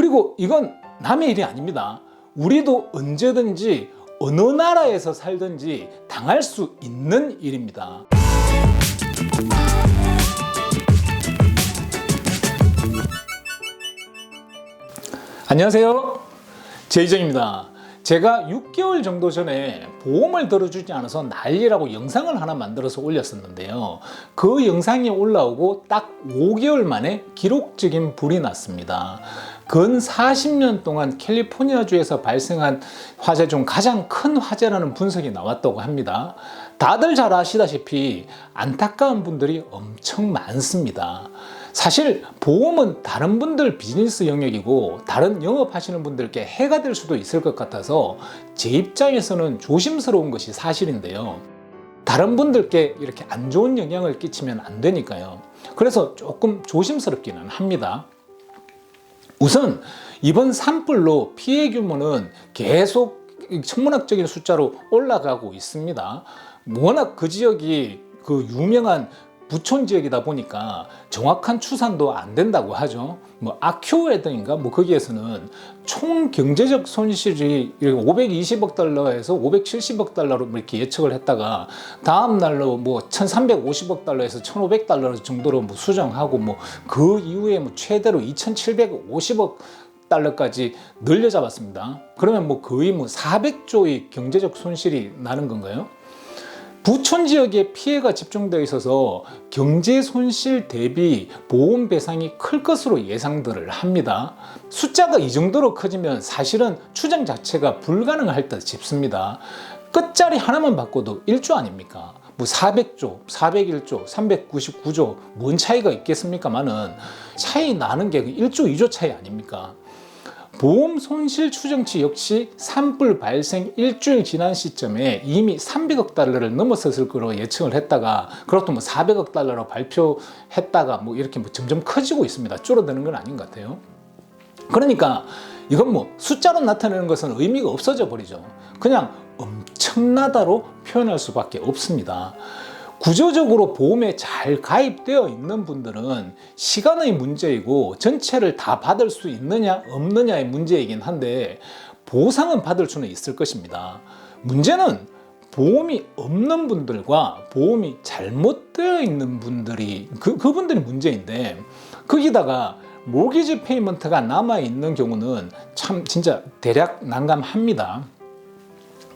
그리고 이건 남의 일이 아닙니다. 우리도 언제든지 어느 나라에서 살든지 당할 수 있는 일입니다. 안녕하세요, 제이정입니다. 제가 6개월 정도 전에 보험을 들어주지 않아서 난리라고 영상을 하나 만들어서 올렸었는데요. 그 영상이 올라오고 딱 5개월 만에 기록적인 불이 났습니다. 근 40년 동안 캘리포니아주에서 발생한 화재 중 가장 큰 화재라는 분석이 나왔다고 합니다. 다들 잘 아시다시피 안타까운 분들이 엄청 많습니다. 사실 보험은 다른 분들 비즈니스 영역이고 다른 영업하시는 분들께 해가 될 수도 있을 것 같아서 제 입장에서는 조심스러운 것이 사실인데요. 다른 분들께 이렇게 안 좋은 영향을 끼치면 안 되니까요. 그래서 조금 조심스럽기는 합니다. 우선 이번 산불로 피해 규모는 계속 천문학적인 숫자로 올라가고 있습니다. 워낙 그 지역이 그 유명한 부촌 지역이다 보니까 정확한 추산도 안 된다고 하죠. 아큐웨더인가 거기에서는 총 경제적 손실이 520억 달러에서 570억 달러로 이렇게 예측을 했다가 다음 날로 1350억 달러에서 1500달러 정도로 수정하고 그 이후에 최대로 2750억 달러까지 늘려 잡았습니다. 그러면 거의 400조의 경제적 손실이 나는 건가요? 부촌 지역에 피해가 집중되어 있어서 경제 손실 대비 보험 배상이 클 것으로 예상들을 합니다. 숫자가 이 정도로 커지면 사실은 추정 자체가 불가능할 듯 싶습니다. 끝자리 하나만 바꿔도 1조 아닙니까? 400조, 401조, 399조 뭔 차이가 있겠습니까만은 차이 나는 게 1조, 2조 차이 아닙니까? 보험 손실 추정치 역시 산불 발생 일주일 지난 시점에 이미 300억 달러를 넘어섰을 거로 예측을 했다가 그것도 400억 달러로 발표했다가 이렇게 점점 커지고 있습니다. 줄어드는 건 아닌 것 같아요. 그러니까 이건 숫자로 나타내는 것은 의미가 없어져 버리죠. 그냥 엄청나다로 표현할 수밖에 없습니다. 구조적으로 보험에 잘 가입되어 있는 분들은 시간의 문제이고 전체를 다 받을 수 있느냐 없느냐의 문제이긴 한데 보상은 받을 수는 있을 것입니다. 문제는 보험이 없는 분들과 보험이 잘못되어 있는 분들이 그분들이 문제인데 거기다가 모기지 페이먼트가 남아있는 경우는 참 진짜 대략 난감합니다.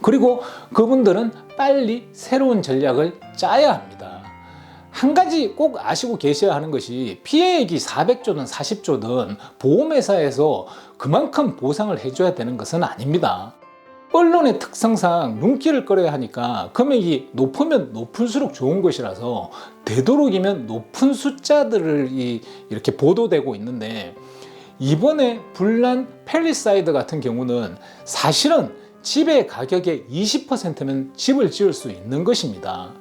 그리고 그분들은 빨리 새로운 전략을 짜야 합니다. 한 가지 꼭 아시고 계셔야 하는 것이 피해액이 400조든 40조든 보험회사에서 그만큼 보상을 해줘야 되는 것은 아닙니다. 언론의 특성상 눈길을 끌어야 하니까 금액이 높으면 높을수록 좋은 것이라서 되도록이면 높은 숫자들을 이렇게 보도되고 있는데 이번에 불난 팰리사이드 같은 경우는 사실은 집의 가격의 20%면 집을 지을 수 있는 것입니다.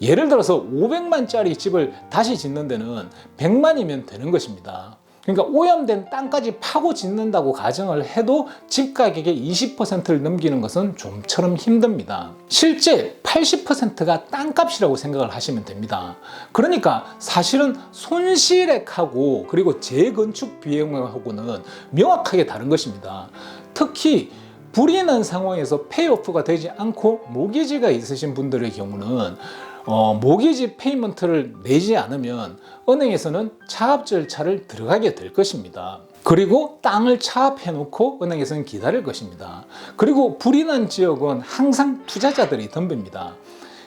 예를 들어서 500만짜리 집을 다시 짓는 데는 100만이면 되는 것입니다. 그러니까 오염된 땅까지 파고 짓는다고 가정을 해도 집 가격의 20%를 넘기는 것은 좀처럼 힘듭니다. 실제 80%가 땅값이라고 생각을 하시면 됩니다. 그러니까 사실은 손실액하고 그리고 재건축 비용하고는 명확하게 다른 것입니다. 특히 불이 난 상황에서 페이오프가 되지 않고 모기지가 있으신 분들의 경우는 모기지 페이먼트를 내지 않으면 은행에서는 차압 절차를 들어가게 될 것입니다. 그리고 땅을 차압해 놓고 은행에서는 기다릴 것입니다. 그리고 불이 난 지역은 항상 투자자들이 덤빕니다.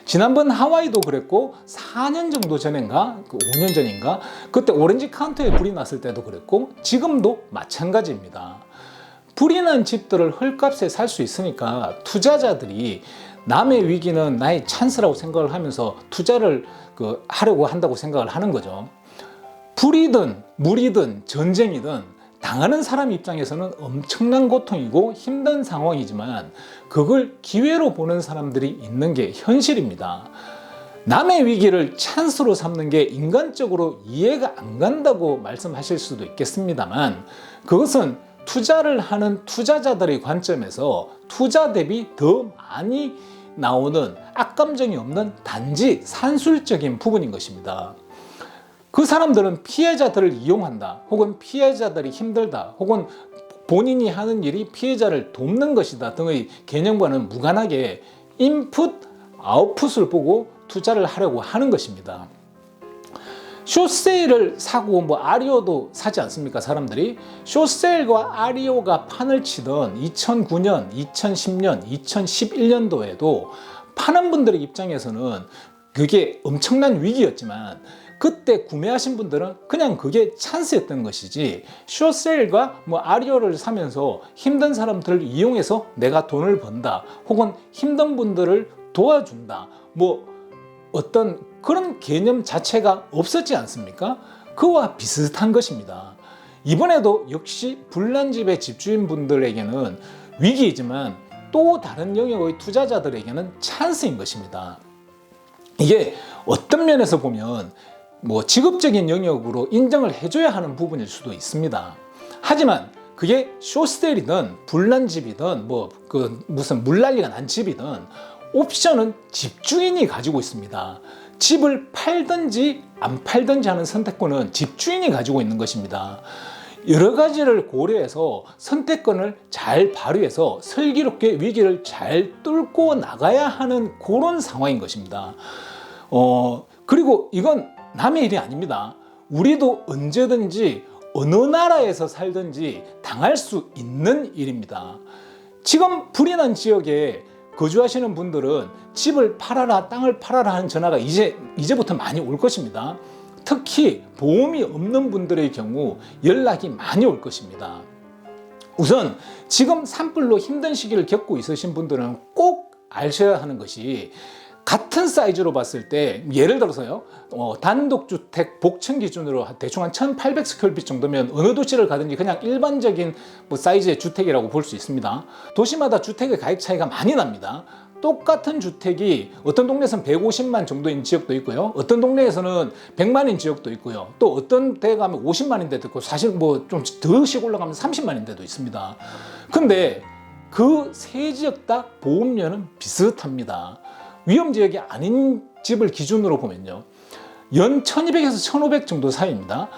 지난번 하와이도 그랬고 4년 정도 전인가 5년 전인가 그때 오렌지 카운티에 불이 났을 때도 그랬고 지금도 마찬가지입니다. 불이 난 집들을 헐값에 살 수 있으니까 투자자들이 남의 위기는 나의 찬스라고 생각을 하면서 투자를 하려고 한다고 생각을 하는 거죠. 불이든 물이든 전쟁이든 당하는 사람 입장에서는 엄청난 고통이고 힘든 상황이지만 그걸 기회로 보는 사람들이 있는 게 현실입니다. 남의 위기를 찬스로 삼는 게 인간적으로 이해가 안 간다고 말씀하실 수도 있겠습니다만 그것은 투자를 하는 투자자들의 관점에서 투자 대비 더 많이 나오는 악감정이 없는 단지 산술적인 부분인 것입니다. 그 사람들은 피해자들을 이용한다 혹은 피해자들이 힘들다 혹은 본인이 하는 일이 피해자를 돕는 것이다 등의 개념과는 무관하게 인풋, 아웃풋을 보고 투자를 하려고 하는 것입니다. 숏세일을 사고 아리오도 사지 않습니까? 사람들이 숏세일과 아리오가 판을 치던 2009년, 2010년, 2011년도에도 파는 분들의 입장에서는 그게 엄청난 위기였지만 그때 구매하신 분들은 그냥 그게 찬스였던 것이지, 숏세일과 아리오를 사면서 힘든 사람들을 이용해서 내가 돈을 번다 혹은 힘든 분들을 도와준다 어떤 그런 개념 자체가 없었지 않습니까? 그와 비슷한 것입니다. 이번에도 역시 불난집의 집주인분들에게는 위기이지만 또 다른 영역의 투자자들에게는 찬스인 것입니다. 이게 어떤 면에서 보면 직업적인 영역으로 인정을 해줘야 하는 부분일 수도 있습니다. 하지만 그게 숏세일이든 불난집이든 무슨 물난리가 난 집이든 옵션은 집주인이 가지고 있습니다. 집을 팔든지 안 팔든지 하는 선택권은 집주인이 가지고 있는 것입니다. 여러 가지를 고려해서 선택권을 잘 발휘해서 슬기롭게 위기를 잘 뚫고 나가야 하는 그런 상황인 것입니다. 그리고 이건 남의 일이 아닙니다. 우리도 언제든지 어느 나라에서 살든지 당할 수 있는 일입니다. 지금 불이 난 지역에 거주하시는 분들은 집을 팔아라, 땅을 팔아라 하는 전화가 이제부터 많이 올 것입니다. 특히 보험이 없는 분들의 경우 연락이 많이 올 것입니다. 우선 지금 산불로 힘든 시기를 겪고 있으신 분들은 꼭 아셔야 하는 것이, 같은 사이즈로 봤을 때 예를 들어서요, 단독주택 복층 기준으로 대충 한 1800스퀘어핏 정도면 어느 도시를 가든지 그냥 일반적인 사이즈의 주택이라고 볼 수 있습니다. 도시마다 주택의 가격 차이가 많이 납니다. 똑같은 주택이 어떤 동네에서는 150만 정도인 지역도 있고요, 어떤 동네에서는 100만인 지역도 있고요, 또 어떤 데 가면 50만인 데도 있고, 사실 좀 더 시골로 가면 30만인 데도 있습니다. 근데 그 세 지역 다 보험료는 비슷합니다. 위험지역이 아닌 집을 기준으로 보면요, 연 1200에서 1500 정도 사이입니다.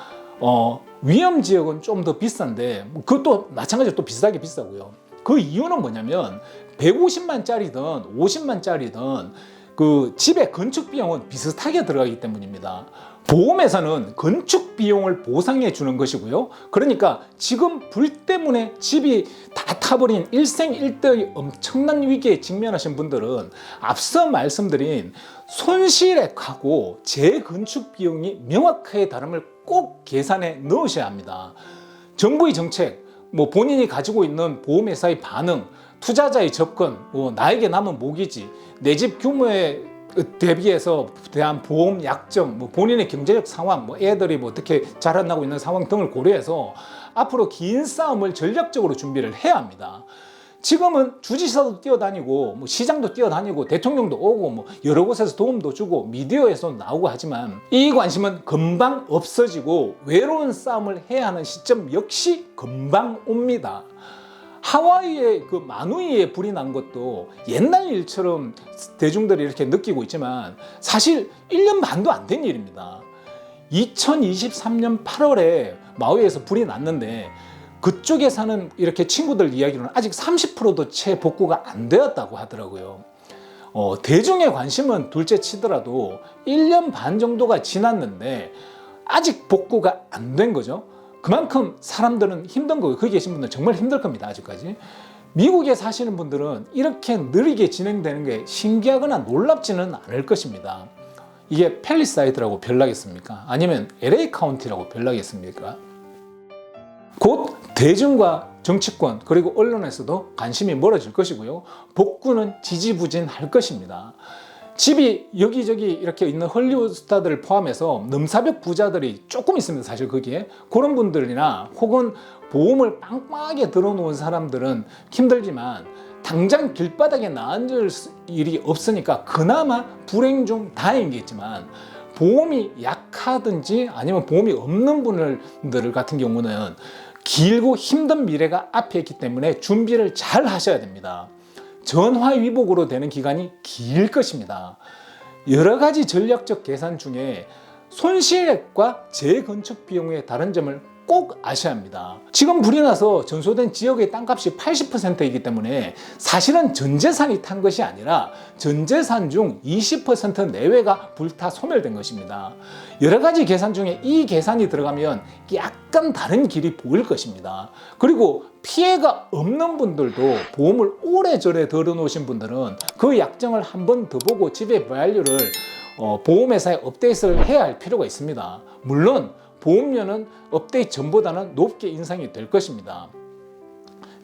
위험지역은 좀 더 비싼데 그것도 마찬가지로 또 비싸고요. 그 이유는 뭐냐면 150만짜리든 50만짜리든 그 집의 건축 비용은 비슷하게 들어가기 때문입니다. 보험에서는 건축 비용을 보상해 주는 것이고요. 그러니까 지금 불 때문에 집이 다 타버린 일생일대의 엄청난 위기에 직면하신 분들은 앞서 말씀드린 손실액하고 재건축 비용이 명확하게 다름을 꼭 계산해 넣으셔야 합니다. 정부의 정책, 본인이 가지고 있는 보험회사의 반응, 투자자의 접근, 나에게 남은 모기지, 내 집 규모에 대비해서 대한 보험 약점, 본인의 경제적 상황, 애들이 어떻게 자라나고 있는 상황 등을 고려해서 앞으로 긴 싸움을 전략적으로 준비를 해야 합니다. 지금은 주지사도 뛰어다니고 시장도 뛰어다니고 대통령도 오고 여러 곳에서 도움도 주고 미디어에서 나오고 하지만 이 관심은 금방 없어지고 외로운 싸움을 해야 하는 시점 역시 금방 옵니다. 하와이에 그 마누이에 불이 난 것도 옛날 일처럼 대중들이 이렇게 느끼고 있지만 사실 1년 반도 안 된 일입니다. 2023년 8월에 마우이에서 불이 났는데 그쪽에 사는 이렇게 친구들 이야기로는 아직 30%도 채 복구가 안 되었다고 하더라고요. 대중의 관심은 둘째 치더라도 1년 반 정도가 지났는데 아직 복구가 안 된 거죠. 그만큼 사람들은 힘든 거예요. 거기 계신 분들은 정말 힘들 겁니다. 아직까지. 미국에 사시는 분들은 이렇게 느리게 진행되는 게 신기하거나 놀랍지는 않을 것입니다. 이게 팰리사이드라고 별나겠습니까? 아니면 LA 카운티라고 별나겠습니까? 곧 대중과 정치권 그리고 언론에서도 관심이 멀어질 것이고요. 복구는 지지부진할 것입니다. 집이 여기저기 이렇게 있는 헐리우드 스타들을 포함해서 넘사벽 부자들이 조금 있습니다. 사실 거기에 그런 분들이나 혹은 보험을 빵빵하게 들어놓은 사람들은 힘들지만 당장 길바닥에 나앉을 일이 없으니까 그나마 불행 중 다행이겠지만, 보험이 약하든지 아니면 보험이 없는 분들 같은 경우는 길고 힘든 미래가 앞에 있기 때문에 준비를 잘 하셔야 됩니다. 전화위복으로 되는 기간이 길 것입니다. 여러 가지 전략적 계산 중에 손실액과 재건축 비용의 다른 점을 꼭 아셔야 합니다. 지금 불이 나서 전소된 지역의 땅값이 80%이기 때문에 사실은 전 재산이 탄 것이 아니라 전 재산 중 20% 내외가 불타 소멸된 것입니다. 여러 가지 계산 중에 이 계산이 들어가면 약간 다른 길이 보일 것입니다. 그리고 피해가 없는 분들도 보험을 오래전에 들어놓으신 분들은 그 약정을 한 번 더 보고 지배 보완료를 보험회사에 업데이트를 해야 할 필요가 있습니다. 물론 보험료는 업데이트 전보다는 높게 인상이 될 것입니다.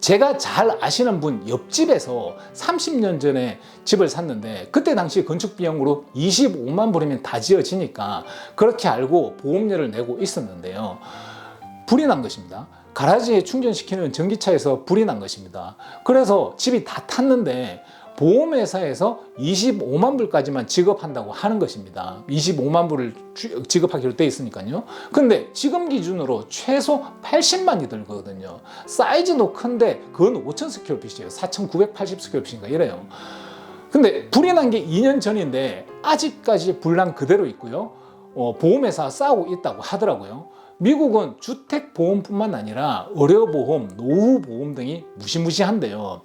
제가 잘 아시는 분 옆집에서 30년 전에 집을 샀는데 그때 당시 건축 비용으로 25만 불이면 다 지어지니까 그렇게 알고 보험료를 내고 있었는데요. 불이 난 것입니다. 가라지에 충전시키는 전기차에서 불이 난 것입니다. 그래서 집이 다 탔는데 보험회사에서 25만 불까지만 지급한다고 하는 것입니다. 25만 불을 지급하기로 되어 있으니까요. 근데 지금 기준으로 최소 80만이 들거든요. 사이즈도 큰데 그건 5,000 스퀘어핏이에요. 4,980 스퀘어핏인가 이래요. 근데 불이 난 게 2년 전인데 아직까지 불난 그대로 있고요. 보험회사 싸우고 있다고 하더라고요. 미국은 주택보험뿐만 아니라 의료보험, 노후보험 등이 무시무시한데요.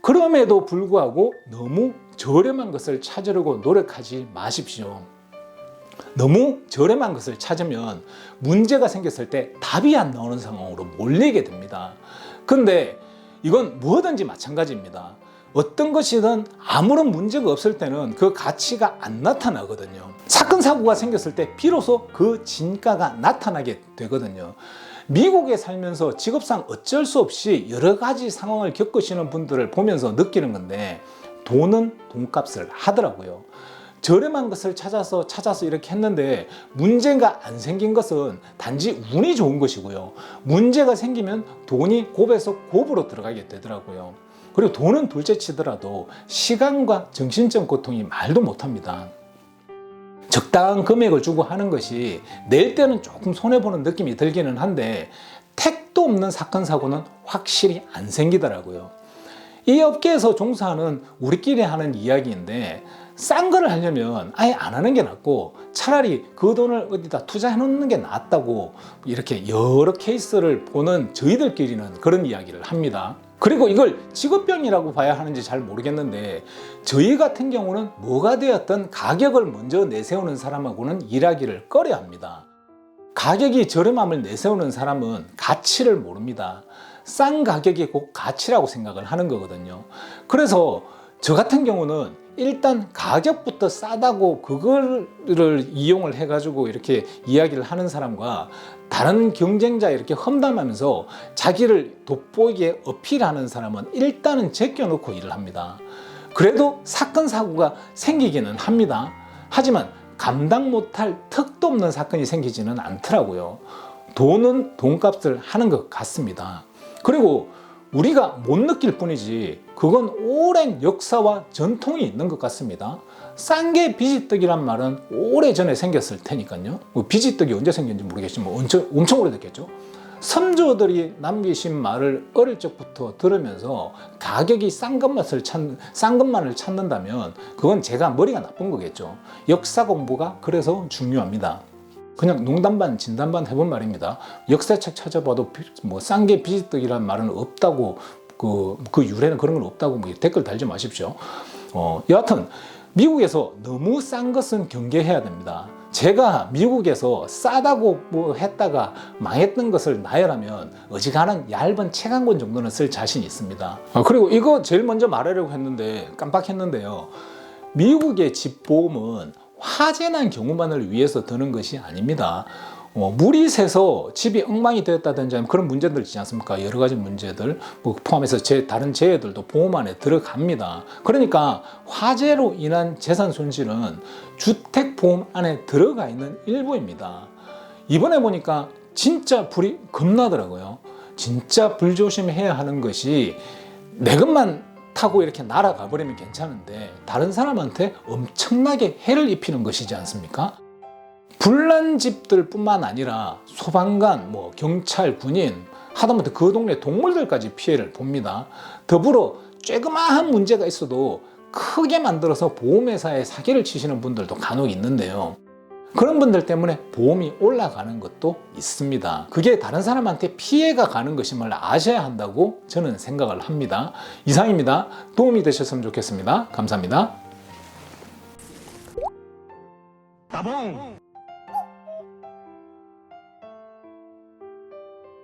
그럼에도 불구하고 너무 저렴한 것을 찾으려고 노력하지 마십시오. 너무 저렴한 것을 찾으면 문제가 생겼을 때 답이 안 나오는 상황으로 몰리게 됩니다. 근데 이건 뭐든지 마찬가지입니다. 어떤 것이든 아무런 문제가 없을 때는 그 가치가 안 나타나거든요. 사건 사고가 생겼을 때 비로소 그 진가가 나타나게 되거든요. 미국에 살면서 직업상 어쩔 수 없이 여러 가지 상황을 겪으시는 분들을 보면서 느끼는 건데 돈은 돈값을 하더라고요. 저렴한 것을 찾아서 이렇게 했는데 문제가 안 생긴 것은 단지 운이 좋은 것이고요. 문제가 생기면 돈이 곱에서 곱으로 들어가게 되더라고요. 그리고 돈은 둘째 치더라도 시간과 정신적 고통이 말도 못합니다. 적당한 금액을 주고 하는 것이 낼 때는 조금 손해보는 느낌이 들기는 한데 택도 없는 사건 사고는 확실히 안 생기더라고요. 이 업계에서 종사하는 우리끼리 하는 이야기인데 싼 거를 하려면 아예 안 하는 게 낫고 차라리 그 돈을 어디다 투자해 놓는 게 낫다고 이렇게 여러 케이스를 보는 저희들끼리는 그런 이야기를 합니다. 그리고 이걸 직업병이라고 봐야 하는지 잘 모르겠는데 저희 같은 경우는 뭐가 되었든 가격을 먼저 내세우는 사람하고는 일하기를 꺼려 합니다. 가격이 저렴함을 내세우는 사람은 가치를 모릅니다. 싼 가격이 곧 가치라고 생각을 하는 거거든요. 그래서 저 같은 경우는 일단 가격부터 싸다고 그거를 이용을 해가지고 이렇게 이야기를 하는 사람과 다른 경쟁자 이렇게 험담하면서 자기를 돋보이게 어필하는 사람은 일단은 제껴놓고 일을 합니다. 그래도 사건 사고가 생기기는 합니다. 하지만 감당 못할 턱도 없는 사건이 생기지는 않더라고요. 돈은 돈값을 하는 것 같습니다. 그리고 우리가 못 느낄 뿐이지 그건 오랜 역사와 전통이 있는 것 같습니다. 싼 게 비지떡이란 말은 오래전에 생겼을 테니까요. 비지떡이 언제 생겼는지 모르겠지만 엄청 오래됐겠죠. 선조들이 남기신 말을 어릴 적부터 들으면서 가격이 싼 것만을 찾는다면 그건 제가 머리가 나쁜 거겠죠. 역사 공부가 그래서 중요합니다. 그냥 농담반 진담반 해본 말입니다. 역사책 찾아봐도 싼 게 비지떡이라는 말은 없다고 그 유래는 그런 건 없다고 댓글 달지 마십시오. 여하튼 미국에서 너무 싼 것은 경계해야 됩니다. 제가 미국에서 싸다고 했다가 망했던 것을 나열하면 어지간한 얇은 책 한 권 정도는 쓸 자신이 있습니다. 그리고 이거 제일 먼저 말하려고 했는데 깜빡했는데요. 미국의 집보험은 화재 난 경우만을 위해서 드는 것이 아닙니다. 물이 새서 집이 엉망이 되었다든지 그런 문제들 있지 않습니까? 여러 가지 문제들 포함해서 다른 재해들도 보험 안에 들어갑니다. 그러니까 화재로 인한 재산 손실은 주택보험 안에 들어가 있는 일부입니다. 이번에 보니까 진짜 불이 겁나더라고요. 진짜 불조심해야 하는 것이 내 것만 타고 이렇게 날아가 버리면 괜찮은데 다른 사람한테 엄청나게 해를 입히는 것이지 않습니까? 불난 집들 뿐만 아니라 소방관, 경찰, 군인, 하다못해 그 동네 동물들까지 피해를 봅니다. 더불어 쬐그마한 문제가 있어도 크게 만들어서 보험회사에 사기를 치시는 분들도 간혹 있는데요. 그런 분들 때문에 보험이 올라가는 것도 있습니다. 그게 다른 사람한테 피해가 가는 것임을 아셔야 한다고 저는 생각을 합니다. 이상입니다. 도움이 되셨으면 좋겠습니다. 감사합니다. 따봉!